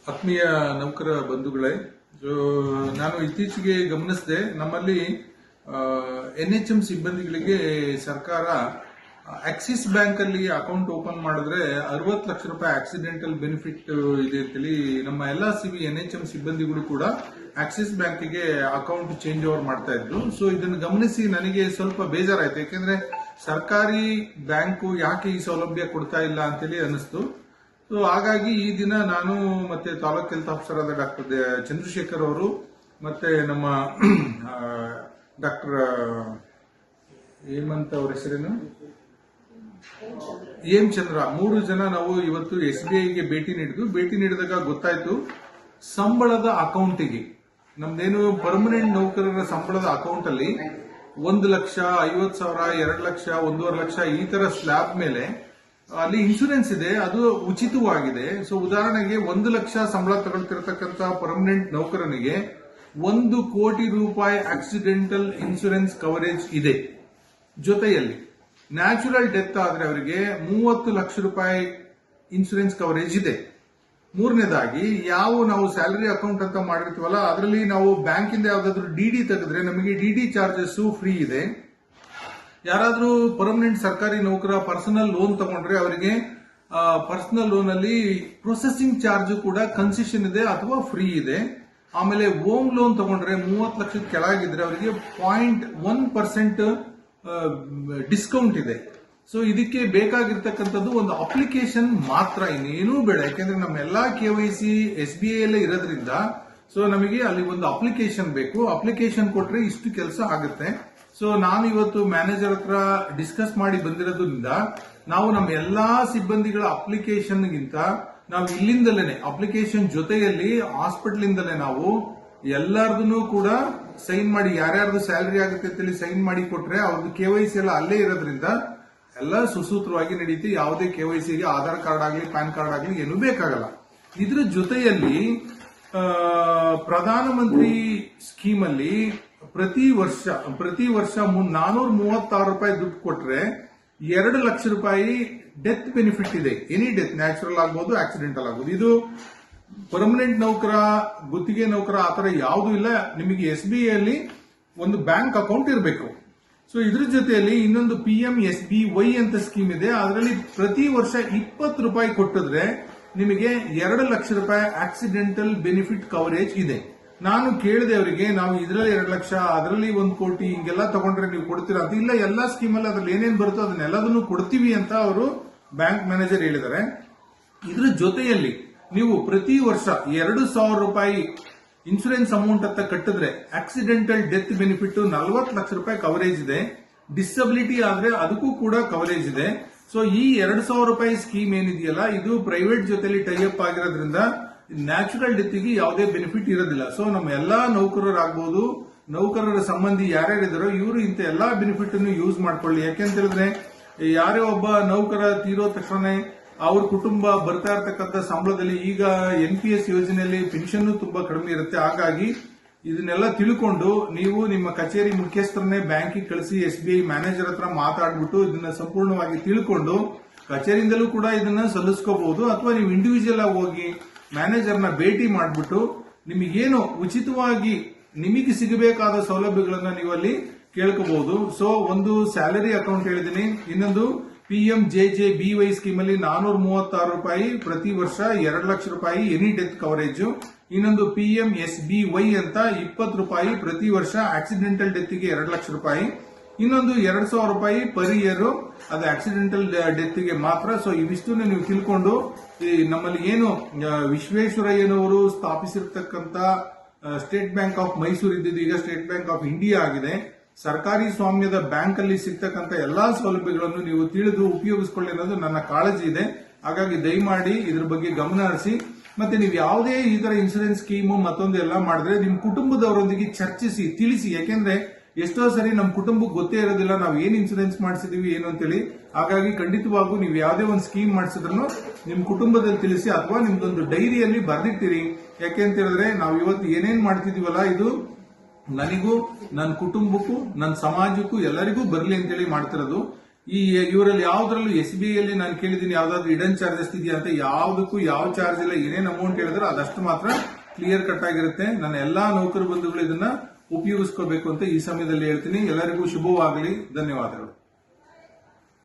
ಆತ್ಮೀಯ ನೌಕರ ಬಂಧುಗಳೇ, ನಾನು ಇತ್ತೀಚೆಗೆ ಗಮನಿಸಿದೆ, ನಮ್ಮಲ್ಲಿ NHM ಸಿಬ್ಬಂದಿಗಳಿಗೆ ಸರ್ಕಾರ ಆಕ್ಸಿಸ್ ಬ್ಯಾಂಕ್ ಅಲ್ಲಿ ಅಕೌಂಟ್ ಓಪನ್ ಮಾಡಿದ್ರೆ 60 ಲಕ್ಷ ರೂಪಾಯಿ ಆಕ್ಸಿಡೆಂಟಲ್ ಬೆನಿಫಿಟ್ ಇದೆ ಅಂತೇಳಿ ನಮ್ಮ ಎಲ್ಲ NHM ಸಿಬ್ಬಂದಿಗಳು ಕೂಡ ಆಕ್ಸಿಸ್ ಬ್ಯಾಂಕಿಗೆ ಅಕೌಂಟ್ ಚೇಂಜ್ ಓವರ್ ಮಾಡ್ತಾ ಇದ್ರು. ಸೊ ಇದನ್ನು ಗಮನಿಸಿ ನನಗೆ ಸ್ವಲ್ಪ ಬೇಜಾರಾಯ್ತು. ಯಾಕೆಂದ್ರೆ ಸರ್ಕಾರಿ ಬ್ಯಾಂಕು ಯಾಕೆ ಈ ಸೌಲಭ್ಯ ಕೊಡ್ತಾ ಇಲ್ಲ ಅಂತೇಳಿ ಅನಿಸ್ತು. ಸೊ ಹಾಗಾಗಿ ಈ ದಿನ ನಾನು ಮತ್ತೆ ತಾಲೂಕ್ ಹೆಲ್ತ್ ಆಫೀಸರ್ ಆದ ಡಾಕ್ಟರ್ ಚಂದ್ರಶೇಖರ್ ಅವರು ಮತ್ತೆ ನಮ್ಮ ಡಾಕ್ಟರ್ ಹೇಮಂತ್ ಅವ್ರ ಹೆಸರೇನು ಎಂ ಚಂದ್ರ, 3 ಜನ ನಾವು ಇವತ್ತು SBI ಗೆ ಭೇಟಿ ನೀಡಿದಾಗ ಗೊತ್ತಾಯ್ತು, ಸಂಬಳದ ಅಕೌಂಟಿಗೆ ನಮ್ದೇನು ಪರ್ಮನೆಂಟ್ ನೌಕರರ ಸಂಬಳದ ಅಕೌಂಟ್ ಅಲ್ಲಿ 1,50,000, 2 ಲಕ್ಷ, 1.5 ಲಕ್ಷ ಈ ತರ ಸ್ಲ್ಯಾಬ್ ಮೇಲೆ ಅಲ್ಲಿ ಇನ್ಶೂರೆನ್ಸ್ ಇದೆ, ಅದು ಉಚಿತವಾಗಿದೆ. ಸೊ ಉದಾಹರಣೆಗೆ 1 ಲಕ್ಷ ಸಂಬಳ ತಗೊಳ್ತಿರತಕ್ಕಂತ ಪರ್ಮನೆಂಟ್ ನೌಕರನಿಗೆ 1 ಕೋಟಿ ರೂಪಾಯಿ ಆಕ್ಸಿಡೆಂಟಲ್ ಇನ್ಶೂರೆನ್ಸ್ ಕವರೇಜ್ ಇದೆ. ಜೊತೆಯಲ್ಲಿ ನ್ಯಾಚುರಲ್ ಡೆತ್ ಆದ್ರೆ ಅವರಿಗೆ 30 ಲಕ್ಷ ರೂಪಾಯಿ ಇನ್ಶೂರೆನ್ಸ್ ಕವರೇಜ್ ಇದೆ. ಮೂರನೇದಾಗಿ ನಾವು ಸ್ಯಾಲರಿ ಅಕೌಂಟ್ ಅಂತ ಮಾಡಿರ್ತೀವಲ್ಲ, ಅದರಲ್ಲಿ ನಾವು ಬ್ಯಾಂಕಿಂದ ಯಾವ್ದಾದ್ರು DD ತೆಗೆದ್ರೆ ನಮಗೆ DD ಚಾರ್ಜಸ್ ಫ್ರೀ ಇದೆ. ಯಾರಾದ್ರೂ ಪರ್ಮನೆಂಟ್ ಸರ್ಕಾರಿ ನೌಕರ ಪರ್ಸನಲ್ ಲೋನ್ ತಗೊಂಡ್ರೆ ಅವರಿಗೆ ಪರ್ಸನಲ್ ಲೋನ್ ಅಲ್ಲಿ ಪ್ರೊಸೆಸಿಂಗ್ ಚಾರ್ಜ್ ಕೂಡ ಕನ್ಸೆಷನ್ ಇದೆ ಅಥವಾ ಫ್ರೀ ಇದೆ. ಆಮೇಲೆ ಹೋಮ್ ಲೋನ್ ತಗೊಂಡ್ರೆ 30 ಲಕ್ಷದ ಕೆಳಗಿದ್ರೆ ಅವರಿಗೆ 0.1% ಡಿಸ್ಕೌಂಟ್ ಇದೆ. ಸೊ ಇದಕ್ಕೆ ಬೇಕಾಗಿರ್ತಕ್ಕಂಥದ್ದು ಒಂದು ಅಪ್ಲಿಕೇಶನ್ ಮಾತ್ರ, ಇನ್ನೇನೂ ಬೇಡ. ಯಾಕೆಂದ್ರೆ ನಮ್ಮೆಲ್ಲ KYC SBI ಅಲ್ಲೇ ಇರೋದ್ರಿಂದ ಸೊ ನಮಗೆ ಅಲ್ಲಿ ಒಂದು ಅಪ್ಲಿಕೇಶನ್ ಬೇಕು. ಅಪ್ಲಿಕೇಶನ್ ಕೊಟ್ರೆ ಇಷ್ಟು ಕೆಲಸ ಆಗುತ್ತೆ. ಸೊ ನಾನು ಇವತ್ತು ಮ್ಯಾನೇಜರ್ ಹತ್ರ ಡಿಸ್ಕಸ್ ಮಾಡಿ ಬಂದಿರೋದ್ರಿಂದ ನಾವು ನಮ್ಮ ಎಲ್ಲಾ ಸಿಬ್ಬಂದಿಗಳ ಅಪ್ಲಿಕೇಶನ್ ಗಿಂತ ನಾವು ಇಲ್ಲಿಂದಲೇ ಅಪ್ಲಿಕೇಶನ್ ಜೊತೆಯಲ್ಲಿ ಹಾಸ್ಪಿಟಲ್ ಇಂದಲೇ ನಾವು ಎಲ್ಲಾರ್ದು ಕೂಡ ಸೈನ್ ಮಾಡಿ, ಯಾರ್ಯಾರ್ದು ಸ್ಯಾಲರಿ ಆಗುತ್ತೆ ಅಂತೇಳಿ ಸೈನ್ ಮಾಡಿ ಕೊಟ್ರೆ ಅವ್ರದ್ದು KYC ಎಲ್ಲ ಅಲ್ಲೇ ಇರೋದ್ರಿಂದ ಎಲ್ಲ ಸುಸೂತ್ರವಾಗಿ ನಡೀತಿ. ಯಾವುದೇ KYCಗೆ ಆಧಾರ್ ಕಾರ್ಡ್ ಆಗಲಿ ಪ್ಯಾನ್ ಕಾರ್ಡ್ ಆಗಲಿ ಏನೂ ಬೇಕಾಗಲ್ಲ. ಇದ್ರ ಜೊತೆಯಲ್ಲಿ ಪ್ರಧಾನಮಂತ್ರಿ ಸ್ಕೀಮ್ ಅಲ್ಲಿ ಪ್ರತಿ ವರ್ಷ 436 ರೂಪಾಯಿ ದುಡ್ಡು ಕೊಟ್ರೆ 2 ಲಕ್ಷ ರೂಪಾಯಿ ಡೆತ್ ಬೆನಿಫಿಟ್ ಇದೆ. ಎನಿ ಡೆತ್, ನ್ಯಾಚುರಲ್ ಆಗ್ಬಹುದು, ಆಕ್ಸಿಡೆಂಟಲ್ ಆಗ್ಬಹುದು. ಇದು ಪರ್ಮನೆಂಟ್ ನೌಕರ, ಗುತ್ತಿಗೆ ನೌಕರ ಆತರ ಯಾವುದೂ ಇಲ್ಲ. ನಿಮಗೆ SBI ಅಲ್ಲಿ ಒಂದು ಬ್ಯಾಂಕ್ ಅಕೌಂಟ್ ಇರಬೇಕು. ಸೊ ಇದ್ರ ಜೊತೆಯಲ್ಲಿ ಇನ್ನೊಂದು PMSBY ಅಂತ ಸ್ಕೀಮ್ ಇದೆ. ಅದರಲ್ಲಿ ಪ್ರತಿ ವರ್ಷ 20 ರೂಪಾಯಿ ಕೊಟ್ಟಿದ್ರೆ ನಿಮಗೆ 2 ಲಕ್ಷ ರೂಪಾಯಿ ಆಕ್ಸಿಡೆಂಟಲ್ ಬೆನಿಫಿಟ್ ಕವರೇಜ್ ಇದೆ. ನಾನು ಕೇಳಿದೆ ಅವರಿಗೆ, ನಾವು ಇದರಲ್ಲಿ 2 ಲಕ್ಷ, ಅದರಲ್ಲಿ 1 ಕೋಟಿ ಹಿಂಗೆಲ್ಲ ತಗೊಂಡ್ರೆ ನೀವು ಕೊಡ್ತೀರಾ ಅಂತ. ಇಲ್ಲ, ಎಲ್ಲಾ ಸ್ಕೀಮ್ ಅಲ್ಲಿ ಅದ್ರಲ್ಲಿ ಏನೇನ್ ಬರುತ್ತೋ ಅದನ್ನೆಲ್ಲದನ್ನು ಕೊಡ್ತೀವಿ ಅಂತ ಅವರು ಬ್ಯಾಂಕ್ ಮ್ಯಾನೇಜರ್ ಹೇಳಿದ್ದಾರೆ. ಇದ್ರ ಜೊತೆಯಲ್ಲಿ ನೀವು ಪ್ರತಿ ವರ್ಷ 2,000 ರೂಪಾಯಿ ಇನ್ಶೂರೆನ್ಸ್ ಅಮೌಂಟ್ ಅಂತ ಕಟ್ಟಿದ್ರೆ ಆಕ್ಸಿಡೆಂಟಲ್ ಡೆತ್ ಬೆನಿಫಿಟ್ 40 ಲಕ್ಷ ರೂಪಾಯಿ ಕವರೇಜ್ ಇದೆ. ಡಿಸಬಿಲಿಟಿ ಆದ್ರೆ ಅದಕ್ಕೂ ಕೂಡ ಕವರೇಜ್ ಇದೆ. ಸೊ ಈ 2,000 ರೂಪಾಯಿ ಸ್ಕೀಮ್ ಏನಿದೆಯಲ್ಲ, ಇದು ಪ್ರೈವೇಟ್ ಜೊತೆಲಿ ಟೈಅಪ್ ಆಗಿರೋದ್ರಿಂದ ನ್ಯಾಚುರಲ್ ಡೆತ್ಗೆ ಯಾವುದೇ ಬೆನಿಫಿಟ್ ಇರೋದಿಲ್ಲ. ಸೊ ನಮ್ಮ ಎಲ್ಲಾ ನೌಕರರಾಗಬಹುದು, ನೌಕರರ ಸಂಬಂಧಿ ಯಾರ್ಯಾರಿದಾರೋ ಇವರು ಇಂಥ ಎಲ್ಲಾ ಬೆನಿಫಿಟ್ ಅನ್ನು ಯೂಸ್ ಮಾಡ್ಕೊಳ್ಳಿ. ಯಾಕೆಂತ ಹೇಳಿದ್ರೆ ಯಾರೇ ಒಬ್ಬ ನೌಕರ ತೀರೋ ತಕ್ಷಣ ಅವ್ರ ಕುಟುಂಬ ಬರ್ತಾ ಇರತಕ್ಕಂಥ ಸಂಬಳದಲ್ಲಿ ಈಗ NPS ಯೋಜನೆಯಲ್ಲಿ ಪೆನ್ಷನ್ ತುಂಬಾ ಕಡಿಮೆ ಇರುತ್ತೆ. ಹಾಗಾಗಿ ಇದನ್ನೆಲ್ಲ ತಿಳ್ಕೊಂಡು ನೀವು ನಿಮ್ಮ ಕಚೇರಿ ಮುಖ್ಯಸ್ಥರನ್ನೇ ಬ್ಯಾಂಕಿಗೆ ಕಳಿಸಿ SBI ಮ್ಯಾನೇಜರ್ ಹತ್ರ ಮಾತಾಡ್ಬಿಟ್ಟು ಇದನ್ನ ಸಂಪೂರ್ಣವಾಗಿ ತಿಳ್ಕೊಂಡು ಕಚೇರಿಯಿಂದಲೂ ಕೂಡ ಇದನ್ನ ಸಲ್ಲಿಸ್ಕೋಬಹುದು. ಅಥವಾ ನೀವು ಇಂಡಿವಿಜುವಲ್ ಆಗಿ ಹೋಗಿ ಮ್ಯಾನೇಜರ್ನ ಭೇಟಿ ಮಾಡಿಬಿಟ್ಟು ನಿಮಗೇನು ಉಚಿತವಾಗಿ ನಿಮಗೆ ಸಿಗಬೇಕಾದ ಸೌಲಭ್ಯಗಳನ್ನ ನೀವು ಅಲ್ಲಿ ಕೇಳ್ಕೋಬಹುದು. ಸೊ ಒಂದು ಸ್ಯಾಲರಿ ಅಕೌಂಟ್ ಹೇಳಿದೀನಿ, ಇನ್ನೊಂದು PMJJBY ಸ್ಕೀಮ್ ಅಲ್ಲಿ 436 ರೂಪಾಯಿ ಪ್ರತಿ ವರ್ಷ 2 ಲಕ್ಷ ರೂಪಾಯಿ ಎನಿ ಡೆತ್ ಕವರೇಜ್. ಇನ್ನೊಂದು PMSBY ಅಂತ 20 ರೂಪಾಯಿ ಪ್ರತಿ ವರ್ಷ ಆಕ್ಸಿಡೆಂಟಲ್ ಡೆತ್ಗೆ 2 ಲಕ್ಷ ರೂಪಾಯಿ. ಇನ್ನೊಂದು 2,000 ರೂಪಾಯಿ ಪರ್ ಇಯರ್, ಅದು ಆಕ್ಸಿಡೆಂಟಲ್ ಡೆತ್ಗೆ ಮಾತ್ರ. ಸೊ ಇವಿಷ್ಟನ್ನು ನೀವು ತಿಳ್ಕೊಂಡು ನಮ್ಮಲ್ಲಿ ಏನು ವಿಶ್ವೇಶ್ವರಯ್ಯನವರು ಸ್ಥಾಪಿಸಿರ್ತಕ್ಕಂಥ ಸ್ಟೇಟ್ ಬ್ಯಾಂಕ್ ಆಫ್ ಮೈಸೂರು ಇದ್ದಿದ್ದು ಈಗ ಸ್ಟೇಟ್ ಬ್ಯಾಂಕ್ ಆಫ್ ಇಂಡಿಯಾ ಆಗಿದೆ. ಸರ್ಕಾರಿ ಸ್ವಾಮ್ಯದ ಬ್ಯಾಂಕ್ ಅಲ್ಲಿ ಸಿಗ್ತಕ್ಕಂಥ ಎಲ್ಲಾ ಸೌಲಭ್ಯಗಳನ್ನು ನೀವು ತಿಳಿದು ಉಪಯೋಗಿಸಿಕೊಳ್ಳಿ ಅನ್ನೋದು ನನ್ನ ಕಾಳಜಿ ಇದೆ. ಹಾಗಾಗಿ ದಯಮಾಡಿ ಇದ್ರ ಬಗ್ಗೆ ಗಮನ ಹರಿಸಿ. ಮತ್ತೆ ನೀವು ಯಾವುದೇ ಈ ತರ ಇನ್ಶೂರೆನ್ಸ್ ಸ್ಕೀಮು ಮತ್ತೊಂದು ಎಲ್ಲ ಮಾಡಿದ್ರೆ ನಿಮ್ಮ ಕುಟುಂಬದವರೊಂದಿಗೆ ಚರ್ಚಿಸಿ ತಿಳಿಸಿ. ಯಾಕೆಂದ್ರೆ ಎಷ್ಟೋ ಸರಿ ನಮ್ಮ ಕುಟುಂಬಕ್ಕೆ ಗೊತ್ತೇ ಇರೋದಿಲ್ಲ ನಾವು ಏನ್ ಇನ್ಶೂರೆನ್ಸ್ ಮಾಡಿಸಿದೀವಿ ಏನು ಅಂತೇಳಿ. ಹಾಗಾಗಿ ಖಂಡಿತವಾಗೂ ನೀವು ಯಾವುದೇ ಒಂದು ಸ್ಕೀಮ್ ಮಾಡಿಸಿದ್ರು ನಿಮ್ ಕುಟುಂಬದಲ್ಲಿ ತಿಳಿಸಿ, ಅಥವಾ ನಿಮ್ದೊಂದು ಡೈರಿಯಲ್ಲಿ ಬರೆದಿಟ್ಟಿರಿ. ಯಾಕೆಂತ ಹೇಳಿದ್ರೆ ನಾವು ಇವತ್ತು ಏನೇನ್ ಮಾಡ್ತಿದೀವಲ್ಲ, ಇದು ನನಗೂ, ನನ್ನ ಕುಟುಂಬಕ್ಕೂ, ನನ್ನ ಸಮಾಜಕ್ಕೂ ಎಲ್ಲರಿಗೂ ಬರಲಿ ಅಂತೇಳಿ ಮಾಡ್ತಿರೋದು. ಈ ಇವರಲ್ಲಿ ಯಾವ್ದ್ರಲ್ಲೂ SBI ಅಲ್ಲಿ ನಾನು ಕೇಳಿದೀನಿ ಯಾವ್ದಾದ್ರು ಇಡನ್ ಚಾರ್ಜಸ್ ಇದೆಯಾ ಅಂತ, ಯಾವ್ದಕ್ಕೂ ಯಾವ ಚಾರ್ಜ್ ಇಲ್ಲ. ಏನೇನ್ ಅಮೌಂಟ್ ಹೇಳಿದ್ರೆ ಅದಷ್ಟು ಮಾತ್ರ ಕ್ಲಿಯರ್ ಕಟ್ ಆಗಿರುತ್ತೆ. ನನ್ನ ಎಲ್ಲಾ ನೌಕರ ಬಂಧುಗಳು ಇದನ್ನ ಉಪಯೋಗಿಸ್ಕೋಬೇಕು ಅಂತ ಈ ಸಮಯದಲ್ಲಿ ಹೇಳ್ತೀನಿ. ಎಲ್ಲರಿಗೂ ಶುಭವಾಗಲಿ. ಧನ್ಯವಾದಗಳು.